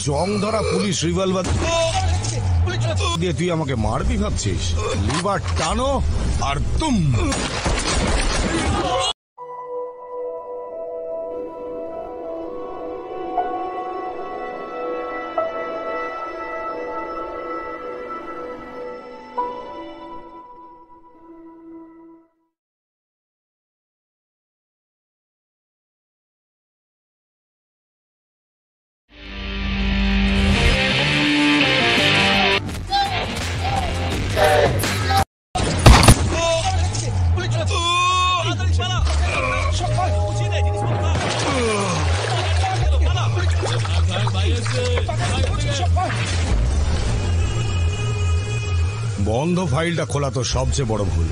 জং ধরা police revolver দিয়ে তুই আমাকে মারবি ভাবছিস? লিভার টানো আর তুম। বন্ধ ফাইলটা খোলা তো সবচেয়ে বড় ভুল।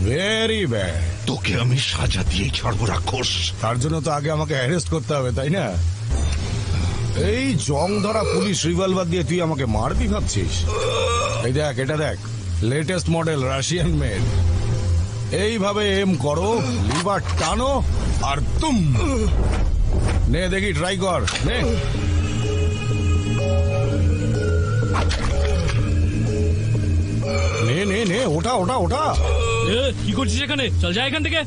Very bad. তোকে আমি সাজা দিয়ে ছাড়বো রাক্ষস। তার জন্য তো আগে আমাকে অ্যারেস্ট করতে হবে, তাই না? এই জং ধরা পুলিশ রিভলভার দিয়ে তুই আমাকে মারবি ভাবছিস? এই দেখ, এটা দেখ, লেটেস্ট মডেল রাশিয়ান মেড। এইভাবে এম করো, লিভার টানো আর তুম। নে দেখি, ট্রাই কর, নে। নে নে নে, ওটা ওটা ওটা। কি করছিস এখানে? চল যা এখান থেকে।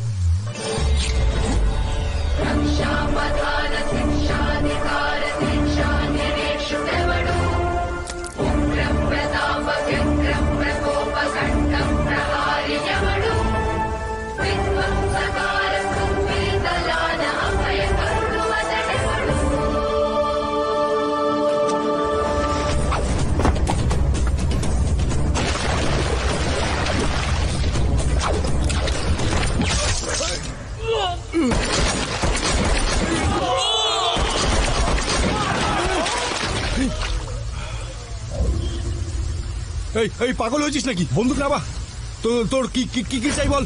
এই পাগল হয়েছিস নাকি? বন্দুক নাবা। তোর কি কি কি চাই বল?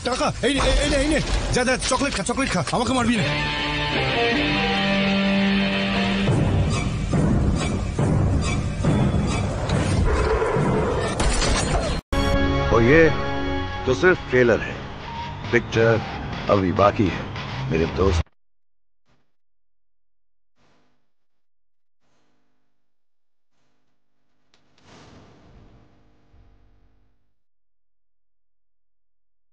টাকা? এই নে, যা যা, চকলেট খা, চকলেট খা, আমাকে মারবি না। और ये तो सिर्फ ट्रेलर है, पिक्चर अभी बाकी है मेरे दोस्त।